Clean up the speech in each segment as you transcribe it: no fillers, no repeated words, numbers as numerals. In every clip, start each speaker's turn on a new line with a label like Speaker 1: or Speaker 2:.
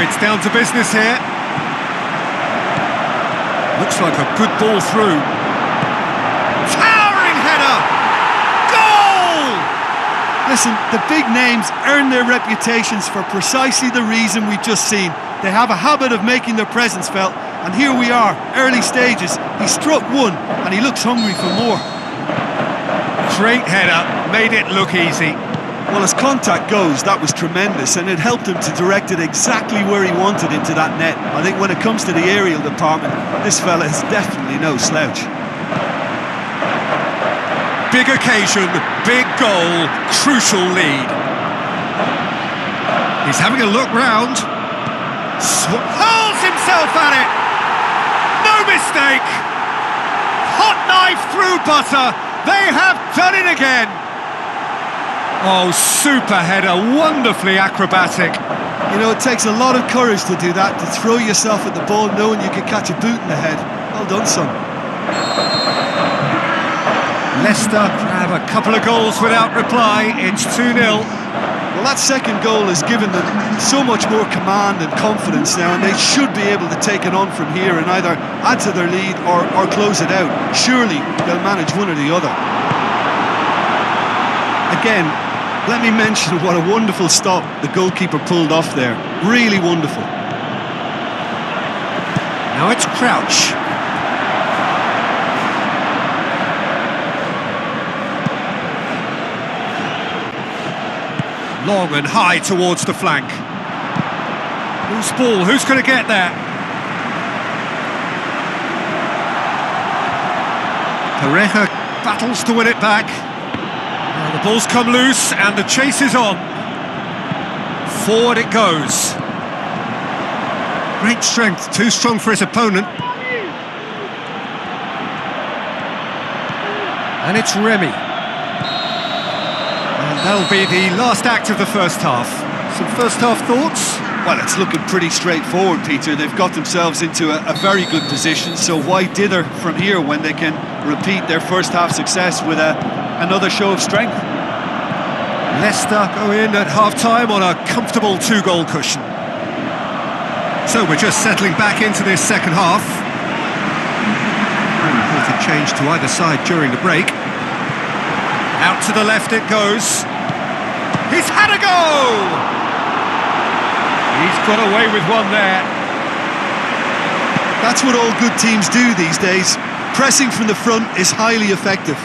Speaker 1: It's down to business here. Looks like a good ball through. Towering header! Goal!
Speaker 2: Listen, the big names earn their reputations for precisely the reason we've just seen. They have a habit of making their presence felt, and here we are, early stages. He struck one, and he looks hungry for more.
Speaker 1: Great header, made it look easy.
Speaker 2: Well, as contact goes, that was tremendous, and it helped him to direct it exactly where he wanted into that net. I think when it comes to the aerial department, this fella is definitely no slouch.
Speaker 1: Big occasion, big goal, crucial lead. He's having a look round. Hurls himself at it! No mistake! Hot knife through butter! They have done it again! Oh, super header, wonderfully acrobatic.
Speaker 2: You know, it takes a lot of courage to do that, to throw yourself at the ball knowing you could catch a boot in the head. Well done, son.
Speaker 1: Leicester have a couple of goals without reply. It's 2-0.
Speaker 2: Well, that second goal has given them so much more command and confidence now, and they should be able to take it on from here and either add to their lead or close it out. Surely they'll manage one or the other. Again, let me mention what a wonderful stop the goalkeeper pulled off there. Really wonderful.
Speaker 1: Now it's Crouch. Long and high towards the flank. Loose ball, who's going to get there? Pareja battles to win it back. Now the ball's come loose and the chase is on. Forward it goes. Great strength, too strong for his opponent. And it's Remy. That'll be the last act of the first half. Some first half thoughts?
Speaker 2: Well, it's looking pretty straightforward, Peter. They've got themselves into a very good position, so why dither from here when they can repeat their first half success with another show of strength?
Speaker 1: Leicester go in at half-time on a comfortable 2-goal cushion. So we're just settling back into this second half. Important change to either side during the break. Out to the left it goes. He's had a go! He's got away with one there.
Speaker 2: That's what all good teams do these days. Pressing from the front is highly effective.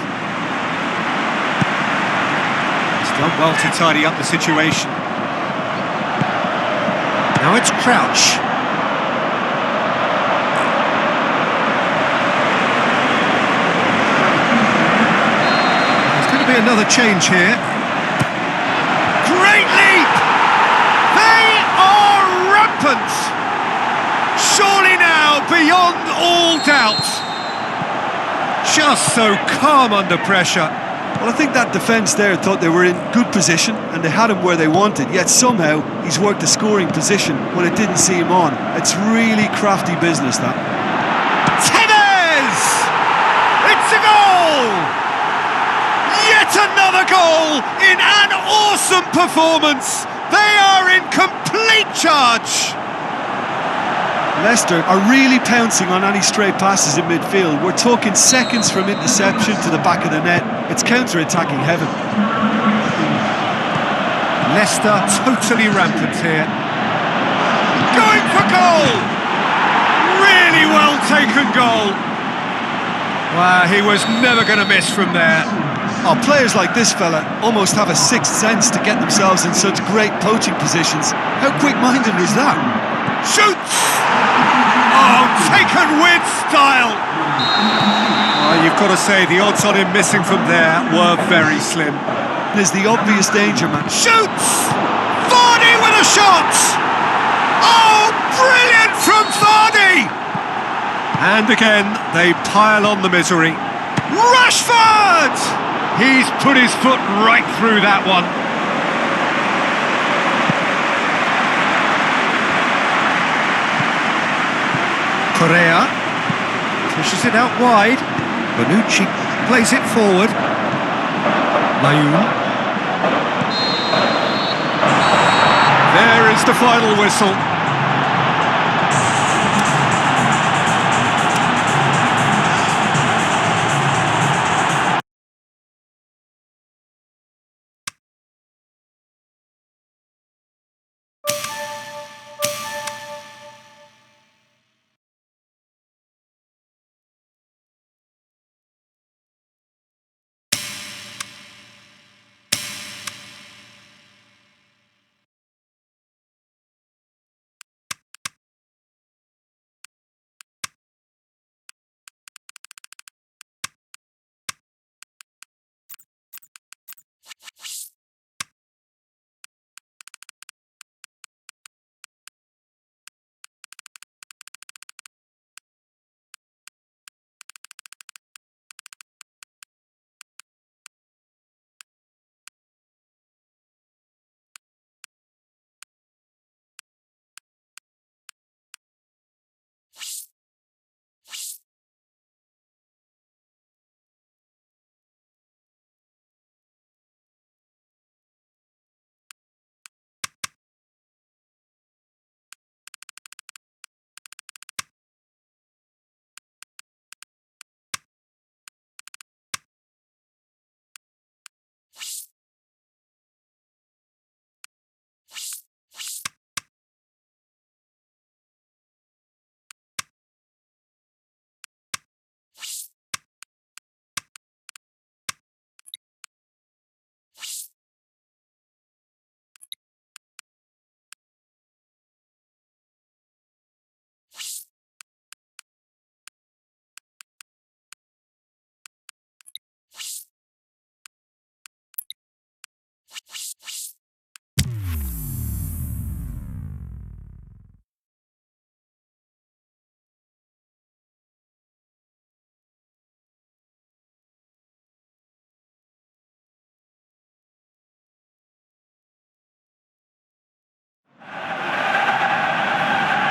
Speaker 1: He's done well to tidy up the situation. Now it's Crouch. Another change here. Great leap! They are rampant! Surely now, beyond all doubt. Just so calm under pressure.
Speaker 2: Well, I think that defence there thought they were in good position and they had him where they wanted, yet somehow he's worked a scoring position when it didn't see him on. It's really crafty business, that.
Speaker 1: Tevez! It's a goal! Yet another goal in an awesome performance. They are in complete charge.
Speaker 2: Leicester are really pouncing on any stray passes in midfield. We're talking seconds from interception to the back of the net. It's counter-attacking heaven.
Speaker 1: Leicester totally rampant here. Going for goal! Really well taken goal. Wow, he was never going to miss from there.
Speaker 2: Oh, players like this fella almost have a sixth sense to get themselves in such great poaching positions. How quick-minded was that?
Speaker 1: Shoots! Oh, taken with style! Oh, you've got to say, the odds on him missing from there were very slim.
Speaker 2: There's the obvious danger, man.
Speaker 1: Shoots! Vardy with a shot! Oh, brilliant from Vardy! And again, they pile on the misery. Rashford! He's put his foot right through that one. Correa pushes it out wide. Bonucci plays it forward. Layun. There is the final whistle.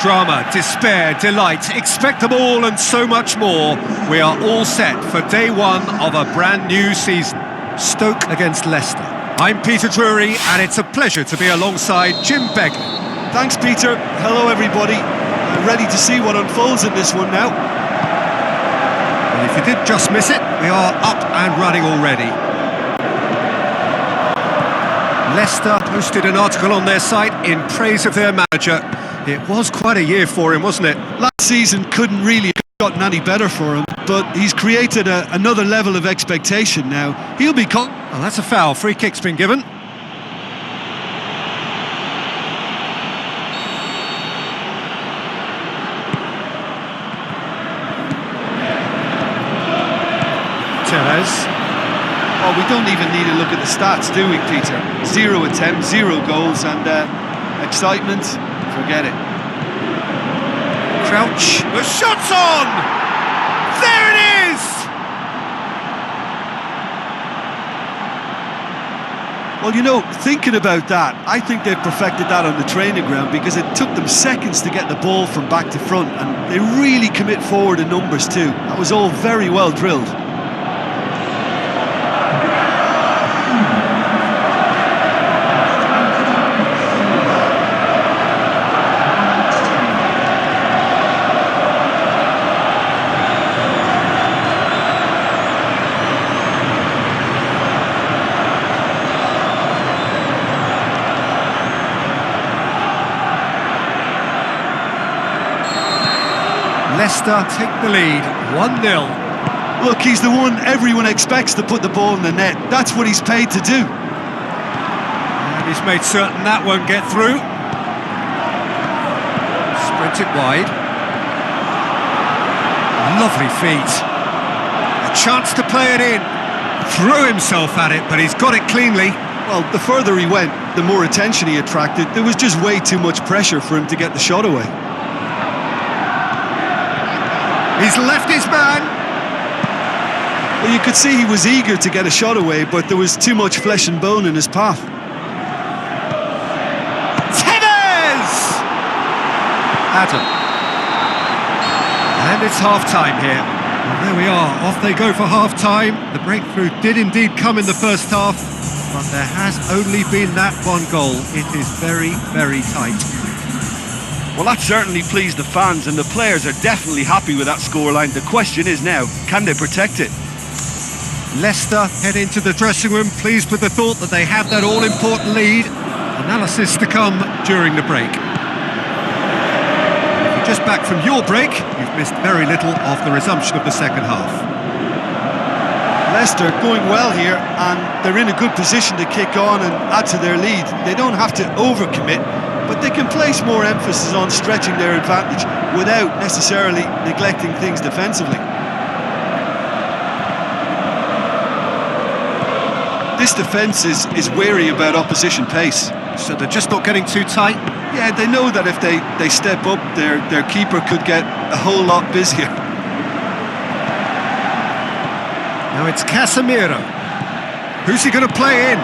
Speaker 1: Drama, despair, delight, expect them all and so much more. We are all set for day one of a brand new season. Stoke against Leicester. I'm Peter Drury and it's a pleasure to be alongside Jim Begley.
Speaker 2: Thanks, Peter. Hello, everybody. Ready to see what unfolds in this one now.
Speaker 1: And if you did just miss it, we are up and running already. Leicester posted an article on their site in praise of their manager. It was quite a year for him, wasn't it?
Speaker 2: Last season couldn't really have gotten any better for him, but he's created another level of expectation now. He'll be
Speaker 1: Well, that's a foul. Free kick's been given. Tevez.
Speaker 2: Well, we don't even need to look at the stats, do we, Peter? 0 attempts, 0 goals, and excitement, forget it.
Speaker 1: Crouch. The shot's on! There it is!
Speaker 2: Well, you know, thinking about that, I think they've perfected that on the training ground because it took them seconds to get the ball from back to front, and they really commit forward in numbers too. That was all very well drilled.
Speaker 1: Leicester take the lead, 1-0.
Speaker 2: Look, he's the one everyone expects to put the ball in the net. That's what he's paid to do.
Speaker 1: And he's made certain that won't get through. Sprint it wide. Lovely feet. A chance to play it in. Threw himself at it, but he's got it cleanly.
Speaker 2: Well, the further he went, the more attention he attracted. There was just way too much pressure for him to get the shot away.
Speaker 1: He's left his man.
Speaker 2: Well, you could see he was eager to get a shot away, but there was too much flesh and bone in his path.
Speaker 1: Tevez! Adam. And it's half-time here. Well, there we are, off they go for half-time. The breakthrough did indeed come in the first half, but there has only been that one goal. It is very, very tight.
Speaker 3: Well, that certainly pleased the fans, and the players are definitely happy with that scoreline. The question is now, can they protect it?
Speaker 1: Leicester head into the dressing room pleased with the thought that they have that all-important lead. Analysis to come during the break. If you're just back from your break, you've missed very little of the resumption of the second half.
Speaker 2: Leicester going well here, and they're in a good position to kick on and add to their lead. They don't have to overcommit, but they can place more emphasis on stretching their advantage without necessarily neglecting things defensively. This defence is wary about opposition pace.
Speaker 1: So they're just not getting too tight?
Speaker 2: Yeah, they know that if they step up, their keeper could get a whole lot busier.
Speaker 1: Now it's Casemiro. Who's he going to play in?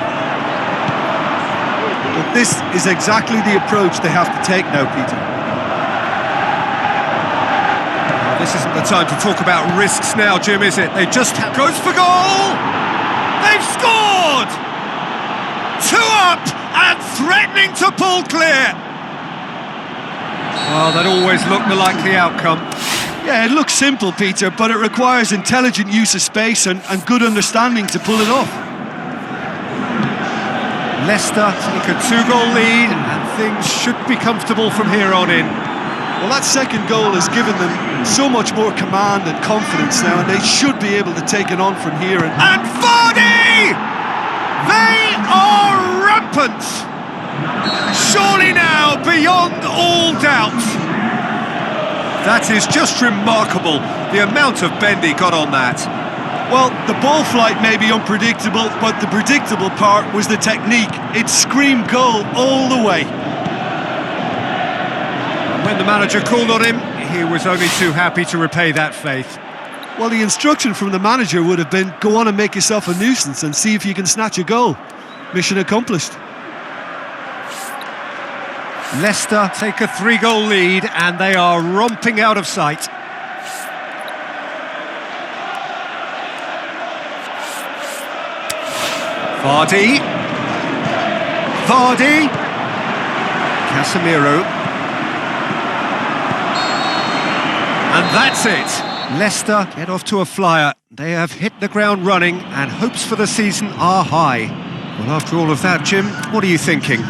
Speaker 2: But this is exactly the approach they have to take now, Peter.
Speaker 1: Well, this isn't the time to talk about risks now, Jim, is it? They just goes for goal! They've scored! 2 up and threatening to pull clear! Well, that always looked the likely outcome.
Speaker 2: Yeah, it looks simple, Peter, but it requires intelligent use of space and good understanding to pull it off.
Speaker 1: Leicester take a 2-goal lead and things should be comfortable from here on in.
Speaker 2: Well, that second goal has given them so much more command and confidence now, and they should be able to take it on from here.
Speaker 1: And Vardy! They are rampant! Surely now, beyond all doubt. That is just remarkable, the amount of bend he got on that.
Speaker 2: Well, the ball flight may be unpredictable, but the predictable part was the technique. It screamed goal all the way.
Speaker 1: When the manager called on him, he was only too happy to repay that faith.
Speaker 2: Well, the instruction from the manager would have been, go on and make yourself a nuisance and see if you can snatch a goal. Mission accomplished.
Speaker 1: Leicester take a 3-goal lead and they are romping out of sight. Vardy. Casemiro. And that's it. Leicester get off to a flyer. They have hit the ground running and hopes for the season are high. Well, after all of that, Jim, what are you thinking?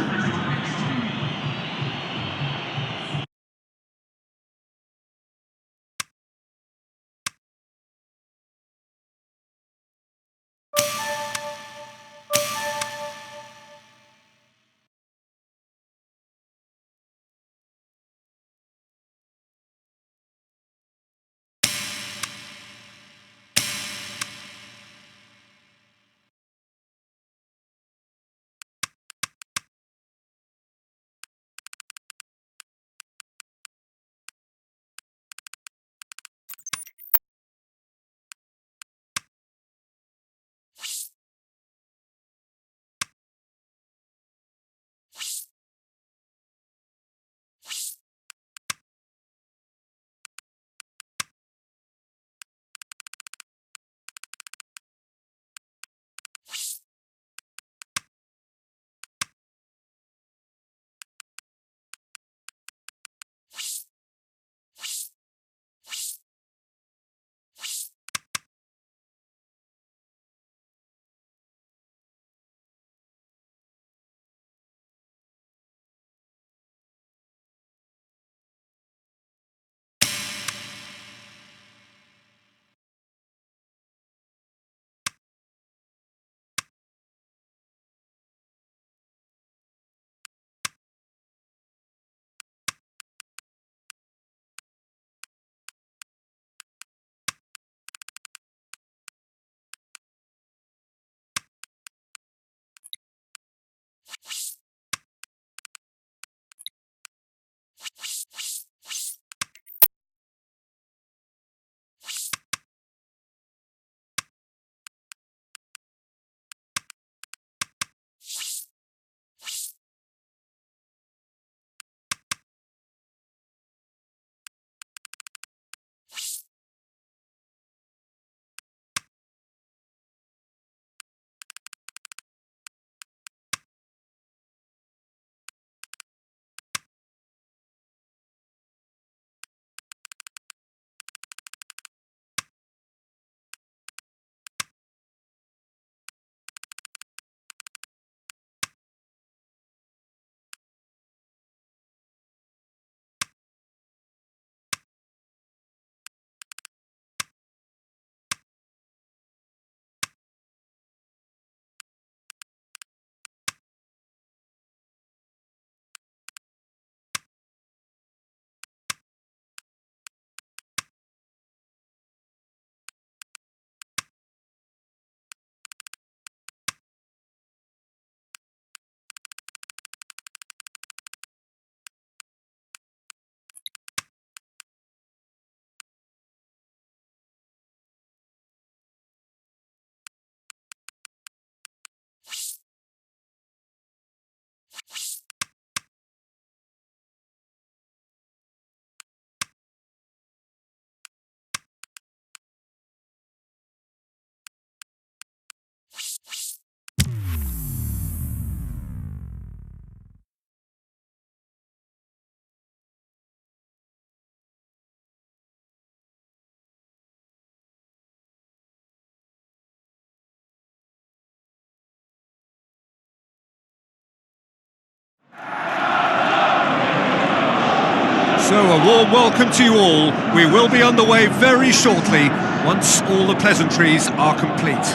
Speaker 1: So a warm welcome to you all. We will be on the way very shortly once all the pleasantries are complete.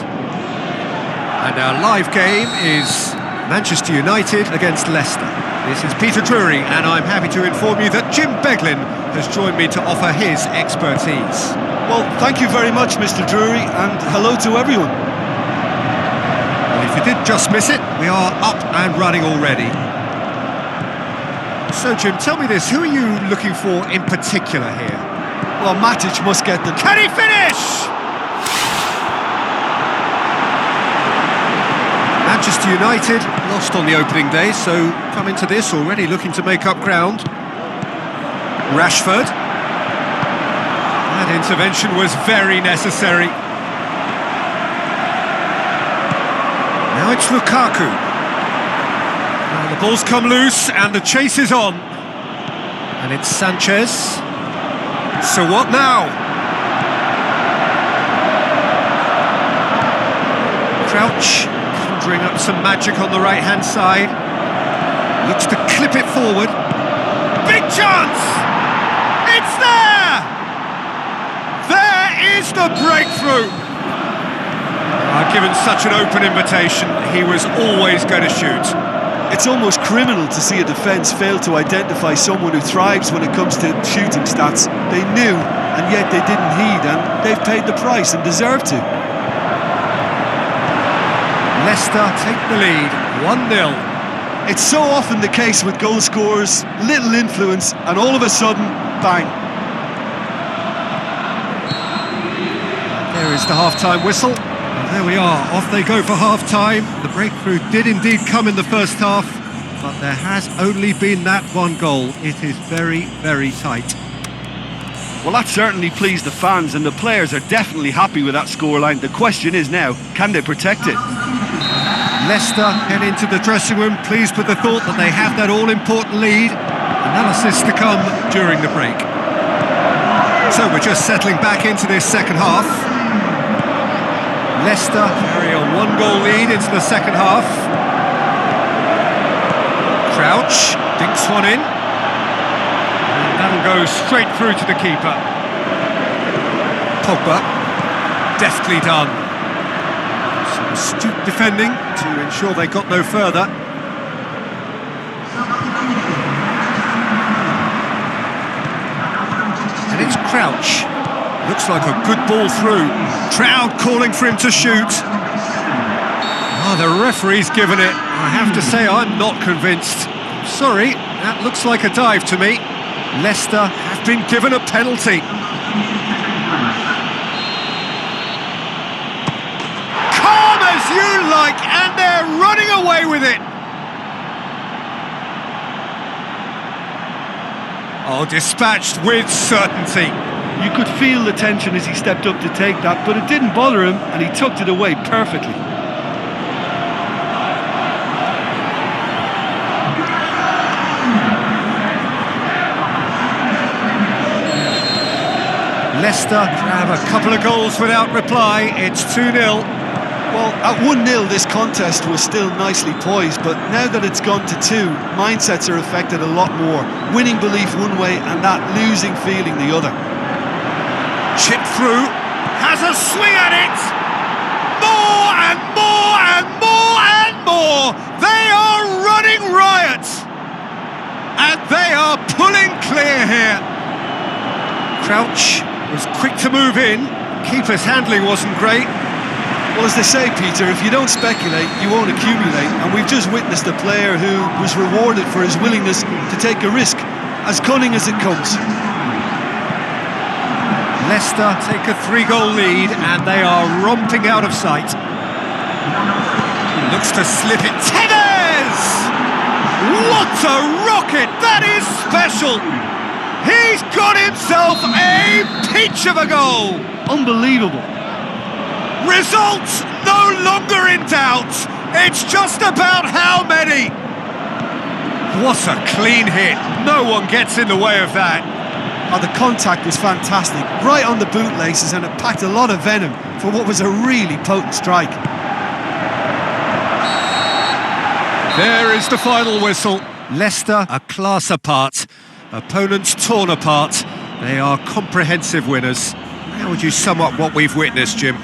Speaker 1: And our live game is Manchester United against Leicester. This is Peter Drury and I'm happy to inform you that Jim Beglin has joined me to offer his expertise.
Speaker 2: Well, thank you very much, Mr. Drury, and hello to everyone.
Speaker 1: Well, if you did just miss it, we are up and running already. So, Jim, tell me this, who are you looking for in particular here?
Speaker 2: Well, Matic must get the...
Speaker 1: Can he finish? Manchester United lost on the opening day, so come into this already looking to make up ground. Rashford. That intervention was very necessary. Now it's Lukaku. Now the ball's come loose and the chase is on. And it's Sanchez. So what now? Crouch, conjuring up some magic on the right-hand side. Looks to clip it forward. Big chance! It's there! There is the breakthrough! Given such an open invitation, he was always going to shoot.
Speaker 2: It's almost criminal to see a defence fail to identify someone who thrives when it comes to shooting stats. They knew, and yet they didn't heed, and they've paid the price and deserve to.
Speaker 1: Leicester take the lead, 1-0.
Speaker 2: It's so often the case with goal scorers, little influence, and all of a sudden, bang.
Speaker 1: There is the half-time whistle. And there we are, off they go for half-time. The breakthrough did indeed come in the first half, but there has only been that one goal. It is very, very tight.
Speaker 3: Well, that certainly pleased the fans, and the players are definitely happy with that scoreline. The question is now, can they protect it?
Speaker 1: Leicester head into the dressing room, pleased with the thought that they have that all-important lead. Analysis to come during the break. So we're just settling back into this second half. Leicester carry a one-goal lead into the second half. Crouch dinks one in. And that'll go straight through to the keeper. Pogba, deftly done. Some astute defending to ensure they got no further. And it's Crouch. Looks like a good ball through. Trout calling for him to shoot. The referee's given it. I have to say I'm not convinced. Sorry, that looks like a dive to me. Leicester have been given a penalty. Calm as you like, and they're running away with it. Dispatched with certainty.
Speaker 2: You could feel the tension as he stepped up to take that, but it didn't bother him, and he tucked it away perfectly.
Speaker 1: Leicester have a couple of goals without reply. It's 2-0.
Speaker 2: Well, at 1-0 this contest was still nicely poised, but now that it's gone to 2, mindsets are affected a lot more. Winning belief one way and that losing feeling the other.
Speaker 1: Chip through, has a swing at it! More and more and more and more! They are running riot! And they are pulling clear here. Crouch was quick to move in. Keeper's handling wasn't great.
Speaker 2: Well, as they say, Peter, if you don't speculate, you won't accumulate. And we've just witnessed a player who was rewarded for his willingness to take a risk, as cunning as it comes.
Speaker 1: Leicester take a 3-goal lead and they are romping out of sight. Looks to slip it. Tevez! What a rocket! That is special! He's got himself a peach of a goal!
Speaker 2: Unbelievable.
Speaker 1: Results no longer in doubt. It's just about how many. What a clean hit. No one gets in the way of that.
Speaker 2: The contact was fantastic, right on the bootlaces, and it packed a lot of venom for what was a really potent strike.
Speaker 1: There is the final whistle. Leicester a class apart. Opponents torn apart. They are comprehensive winners. How would you sum up what we've witnessed, Jim?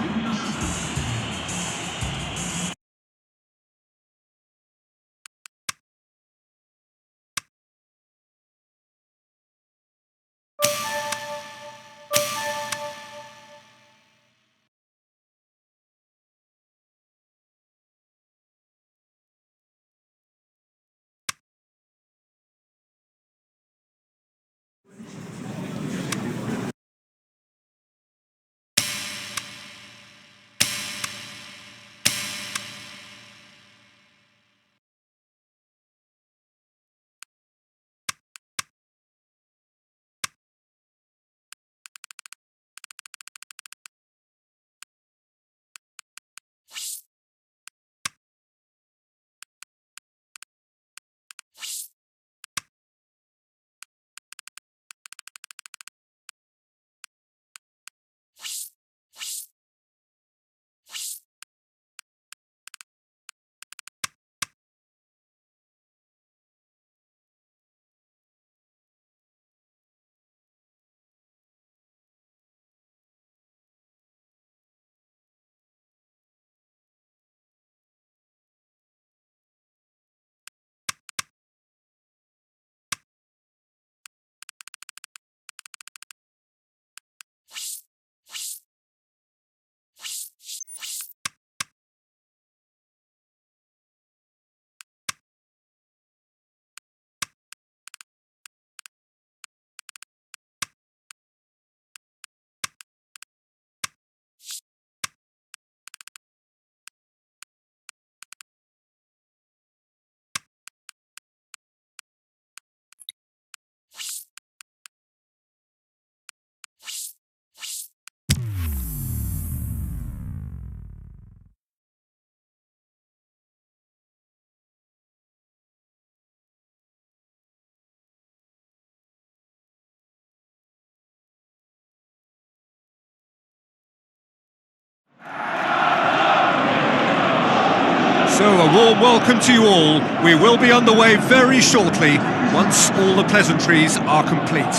Speaker 1: So a warm welcome to you all. We will be underway very shortly, once all the pleasantries are complete.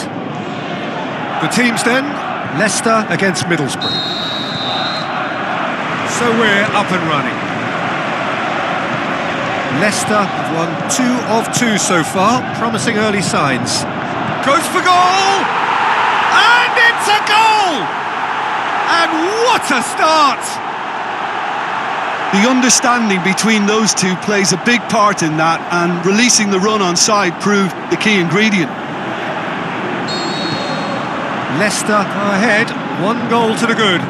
Speaker 1: The teams then, Leicester against Middlesbrough. So we're up and running. Leicester have won 2 of 2 so far, promising early signs. Goes for goal! And it's a goal! And what a start!
Speaker 2: The understanding between those two plays a big part in that, and releasing the run on side proved the key ingredient.
Speaker 1: Leicester are ahead, 1 goal to the good.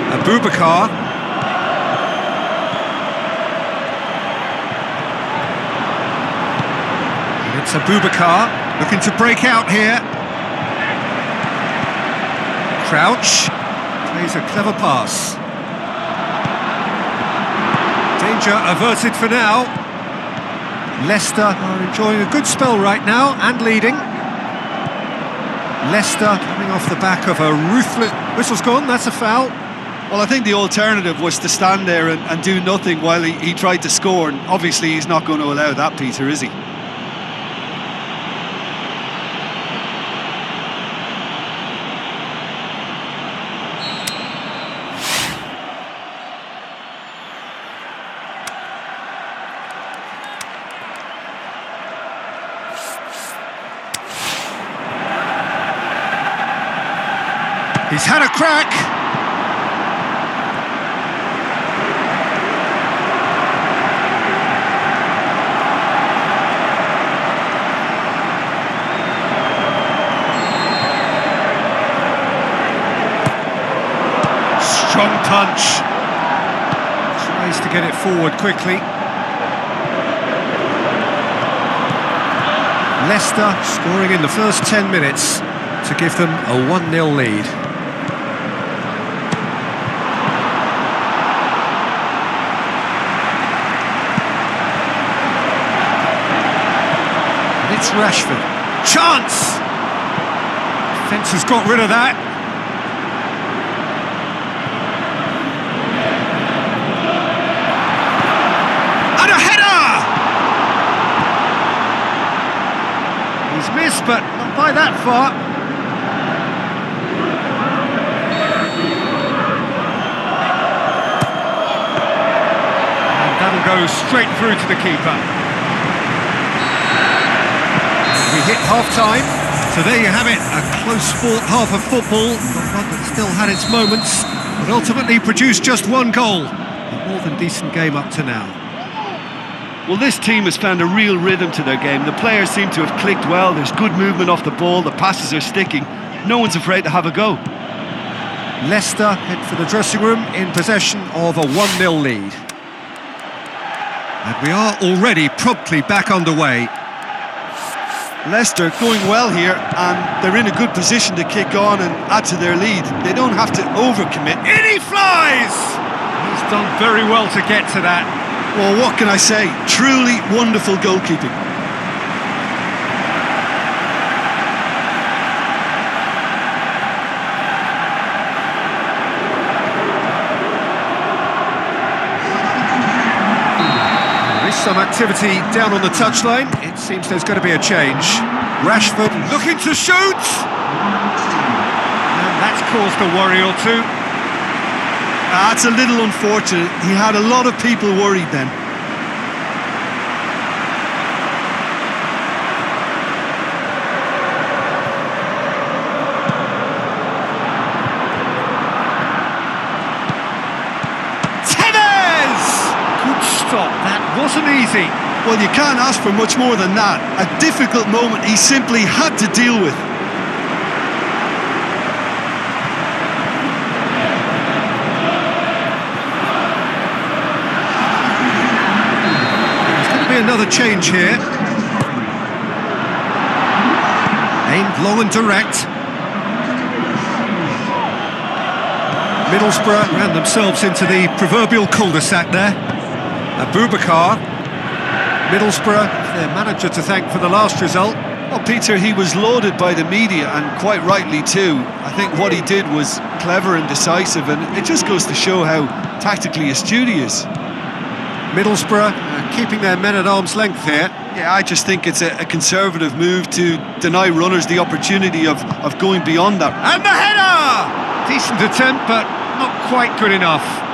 Speaker 1: Aboubakar. And it's Aboubakar looking to break out here. Crouch plays a clever pass. Danger averted for now. Leicester are enjoying a good spell right now and leading. Leicester coming off the back of a ruthless... Whistle's gone, that's a foul.
Speaker 2: Well, I think the alternative was to stand there and do nothing while he tried to score, and obviously he's not going to allow that, Peter, is he?
Speaker 1: He's had a crack. Strong punch. Tries to get it forward quickly. Leicester scoring in the first 10 minutes to give them a 1-0 lead. It's Rashford. Chance! Defence has got rid of that. And a header! He's missed, but not by that far. And that'll go straight through to the keeper. We hit half-time, so there you have it, a close-fought half of football, but one that still had its moments, but ultimately produced just 1 goal. A more than decent game up to now.
Speaker 3: Well, this team has found a real rhythm to their game. The players seem to have clicked well, there's good movement off the ball, the passes are sticking. No one's afraid to have a go.
Speaker 1: Leicester head for the dressing room in possession of a 1-0 lead. And we are already promptly back underway.
Speaker 2: Leicester going well here, and they're in a good position to kick on and add to their lead. They don't have to overcommit.
Speaker 1: In he flies! He's done very well to get to that.
Speaker 2: Well, what can I say? Truly wonderful goalkeeping.
Speaker 1: Some activity down on the touchline. It seems there's going to be a change. Rashford looking to shoot! And that's caused a worry or two.
Speaker 2: That's a little unfortunate. He had a lot of people worried then.
Speaker 1: That wasn't easy.
Speaker 2: Well, you can't ask for much more than that. A difficult moment he simply had to deal with.
Speaker 1: There's going to be another change here. Aimed long and direct. Middlesbrough ran themselves into the proverbial cul-de-sac there. Aboubakar. Middlesbrough, their manager to thank for the last result.
Speaker 2: Well, Peter, he was lauded by the media, and quite rightly too. I
Speaker 3: I think what he did was clever and decisive, and it just goes to show how tactically astute he is.
Speaker 1: Middlesbrough keeping their men at arm's length here.
Speaker 3: Yeah, I just think it's a conservative move to deny runners the opportunity of going beyond that.
Speaker 1: And the header! Decent attempt, but not quite good enough.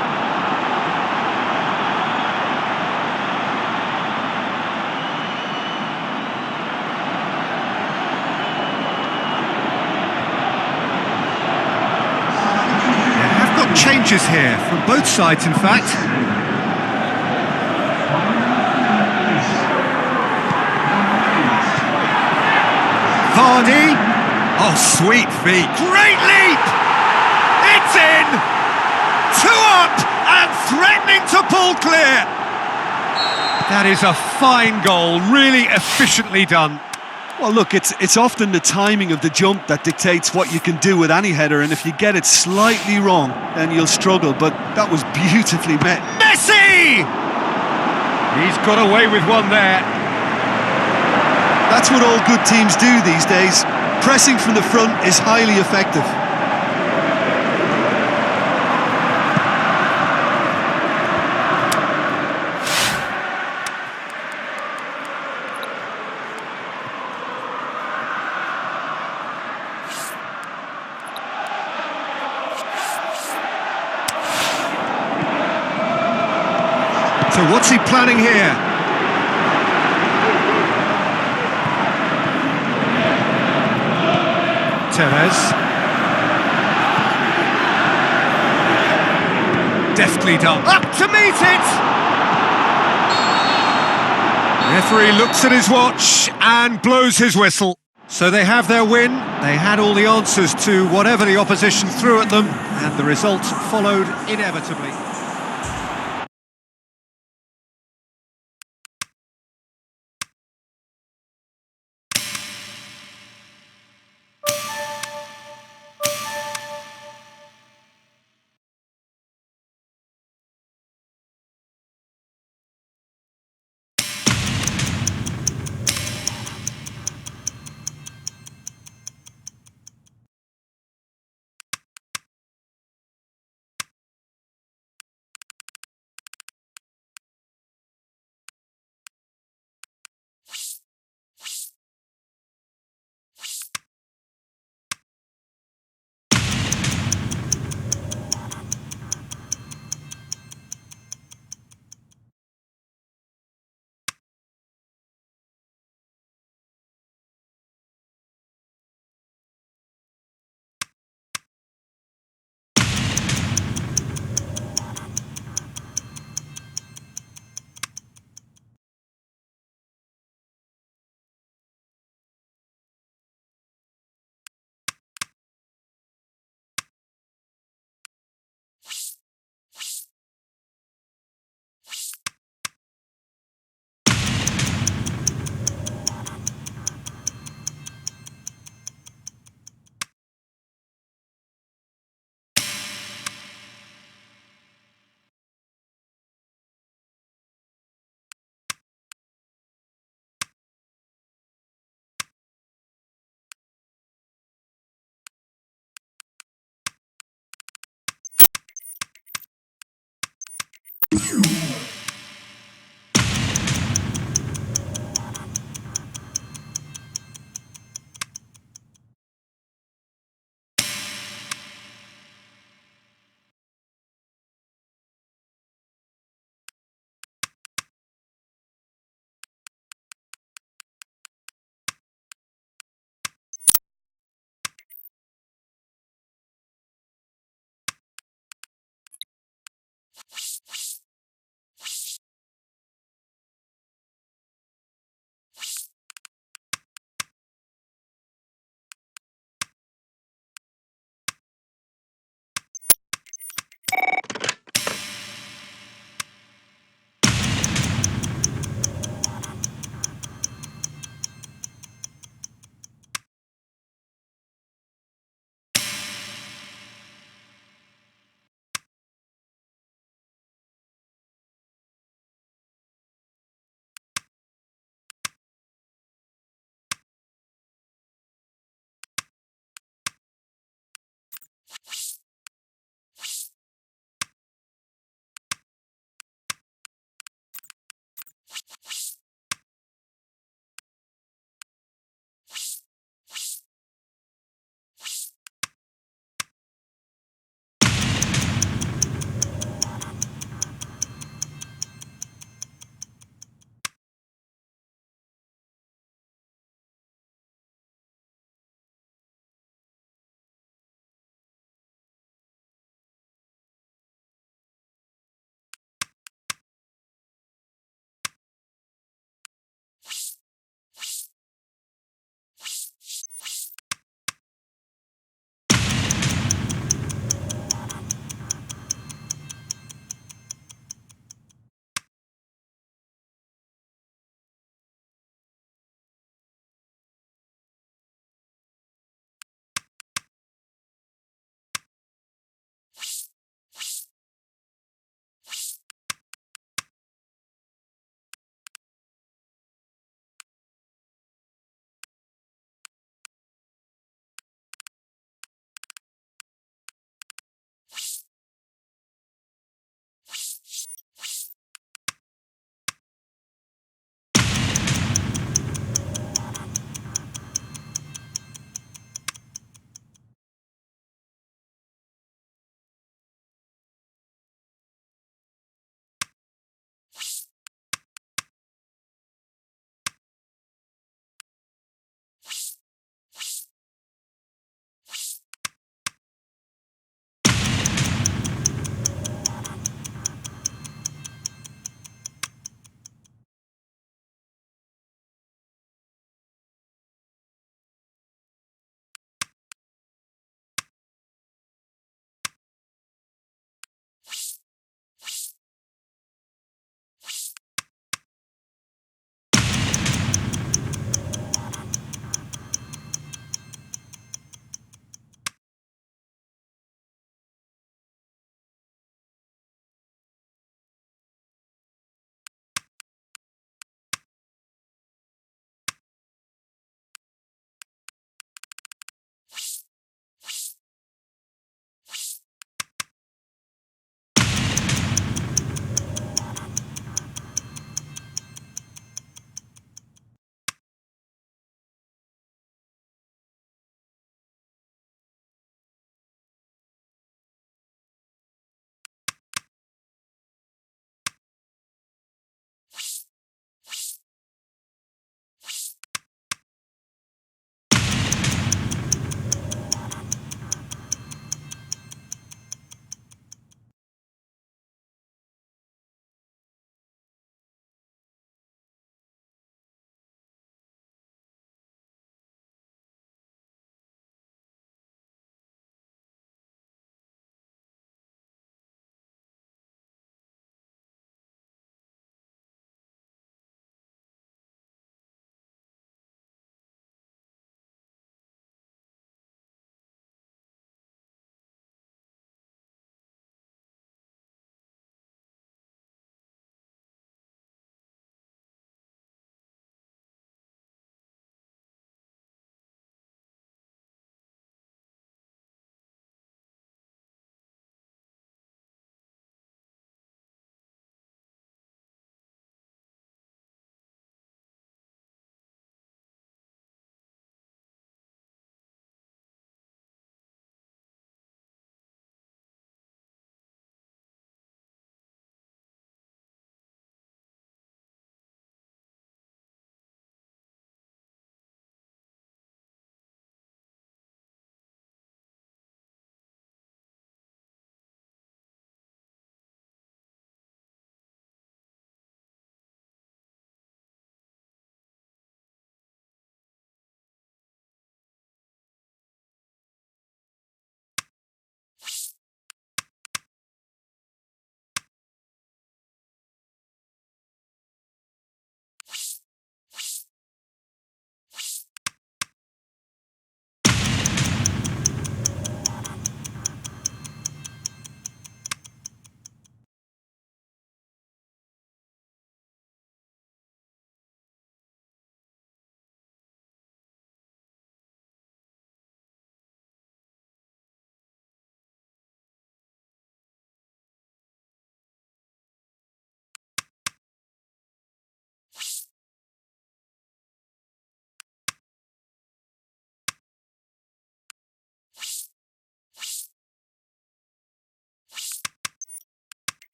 Speaker 1: Changes here from both sides, in fact. Vardy. Oh, sweet feet. Great leap! It's in! 2 up and threatening to pull clear. That is a fine goal, really efficiently done.
Speaker 3: Well, look, it's often the timing of the jump that dictates what you can do with any header, and if you get it slightly wrong, then you'll struggle, but that was beautifully met.
Speaker 1: Messi! He's got away with one there.
Speaker 3: That's what all good teams do these days. Pressing from the front is highly effective.
Speaker 1: So what's he planning here? Tevez. Deftly done. Up to meet it! Referee looks at his watch and blows his whistle. So they have their win. They had all the answers to whatever the opposition threw at them, and the result followed inevitably.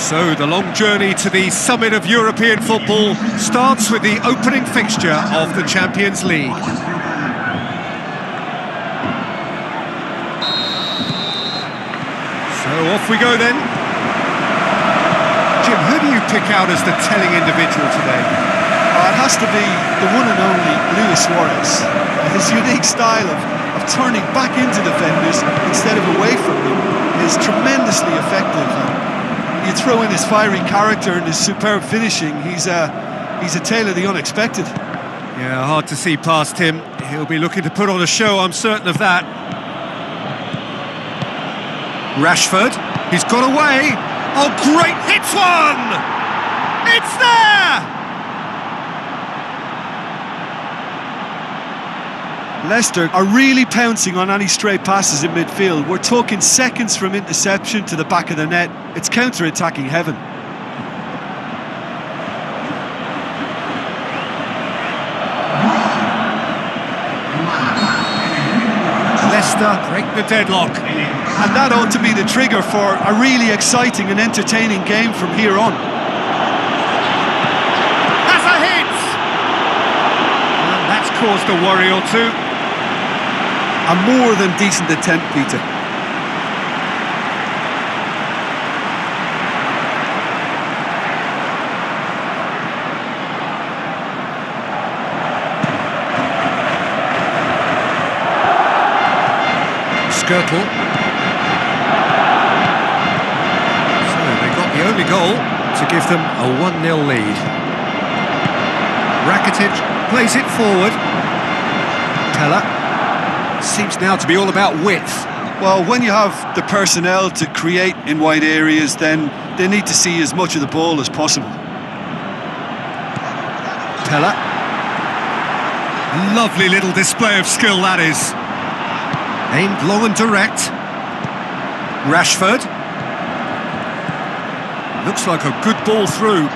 Speaker 1: So the long journey to the summit of European football starts with the opening fixture of the Champions League. So off we go then. Jim, who do you pick out as the telling individual today?
Speaker 2: It has to be the one and only Luis Suarez. His unique style of turning back into defenders instead of away from them is tremendously effective. And you throw in his fiery character and his superb finishing, he's a tale of the unexpected.
Speaker 1: Yeah, hard to see past him. He'll be looking to put on a show, I'm certain of that. Rashford, he's got away. Oh, great, hits one! It's there!
Speaker 2: Leicester are really pouncing on any stray passes in midfield. We're talking seconds from interception to the back of the net. It's counter-attacking heaven.
Speaker 1: Leicester break the deadlock.
Speaker 2: And that ought to be the trigger for a really exciting and entertaining game from here on.
Speaker 1: That's a hit! And that's caused a worry or two.
Speaker 2: A more than decent attempt, Peter.
Speaker 1: Skirtle. So they got the only goal to give them a 1-0 lead. Rakitic plays it forward. Teller. Seems now to be all about width.
Speaker 2: Well, when you have the personnel to create in wide areas, then they need to see as much of the ball as possible.
Speaker 1: Teller. Lovely little display of skill, that is. Aimed long and direct. Rashford. Looks like a good ball through.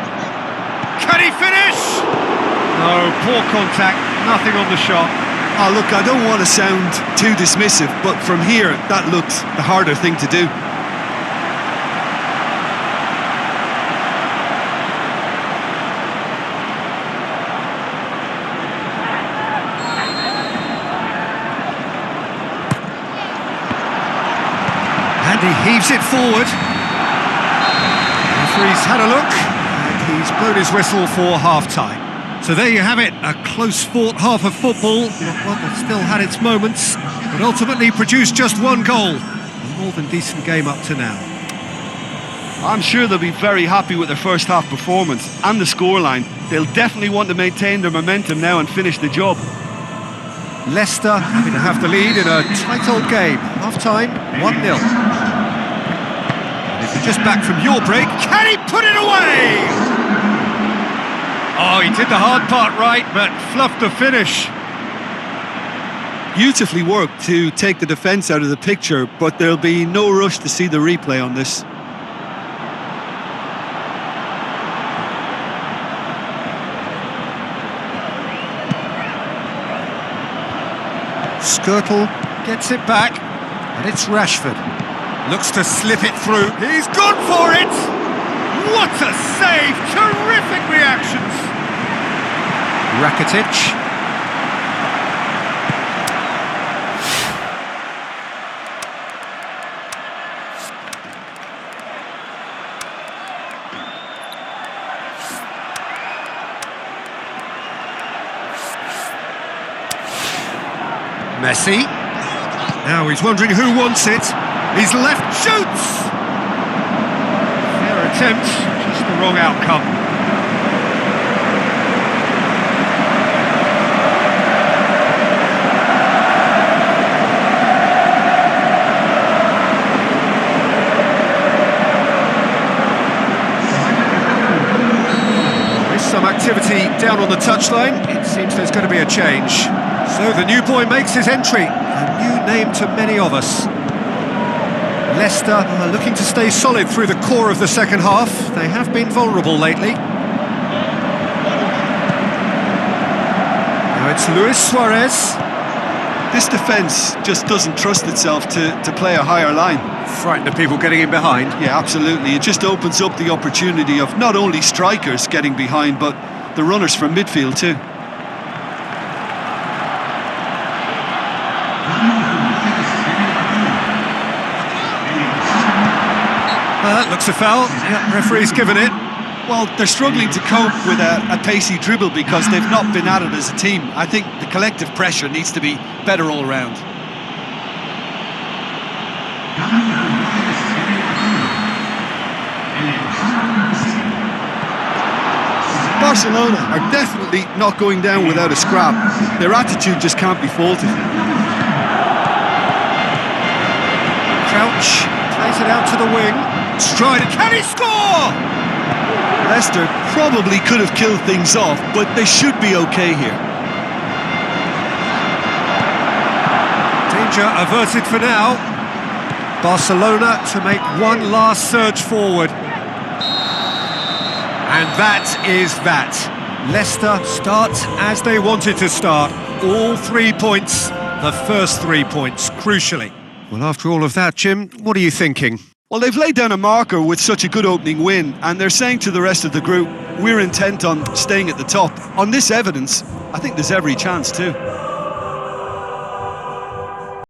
Speaker 1: Can he finish? No, poor contact, nothing on the shot.
Speaker 2: Oh, look, I don't want to sound too dismissive, but from here, that looked the harder thing to do.
Speaker 1: And he heaves it forward. The referee's had a look, and he's blown his whistle for half-time. So there you have it, a close-fought half of football, not one that still had its moments, but ultimately produced just one goal. A more than decent game up to now.
Speaker 2: I'm sure they'll be very happy with their first half performance and the scoreline. They'll definitely want to maintain their momentum now and finish the job.
Speaker 1: Leicester having to have the lead in a tight old game. Half-time, 1-0. And if you're just back from your break, can he put it away? Oh, he did the hard part right, but fluffed the finish.
Speaker 2: Beautifully worked to take the defence out of the picture, but there'll be no rush to see the replay on this.
Speaker 1: Skirtle gets it back, and it's Rashford. Looks to slip it through. He's gone for it! What a save! Terrific reactions! Rakitic. Messi. Now he's wondering who wants it. He's left, shoots! Fair attempt, just the wrong outcome. There's some activity down on the touchline. It seems there's going to be a change. So the new boy makes his entry, a new name to many of us. Leicester are looking to stay solid through the core of the second half. They have been vulnerable lately. Now it's Luis Suarez.
Speaker 3: This defence just doesn't trust itself to play a higher line.
Speaker 1: Frightened of people getting in behind.
Speaker 3: Yeah, absolutely. It just opens up the opportunity of not only strikers getting behind, but the runners from midfield too.
Speaker 1: That looks a foul. Yeah, referee's given it.
Speaker 3: Well, they're struggling to cope with a pacey dribble because they've not been at it as a team. I think the collective pressure needs to be better all round. Barcelona are definitely not going down without a scrap. Their attitude just can't be faulted.
Speaker 1: Crouch plays it out to the wing. Strider, can he score?
Speaker 3: Leicester probably could have killed things off, but they should be okay here.
Speaker 1: Danger averted for now. Barcelona to make one last surge forward. And that is that. Leicester start as they wanted to start. All 3 points, the first 3 points, crucially. Well, after all of that, Jim, what are you thinking?
Speaker 3: Well, they've laid down a marker with such a good opening win, and they're saying to the rest of the group, we're intent on staying at the top. On this evidence, I think there's every chance too.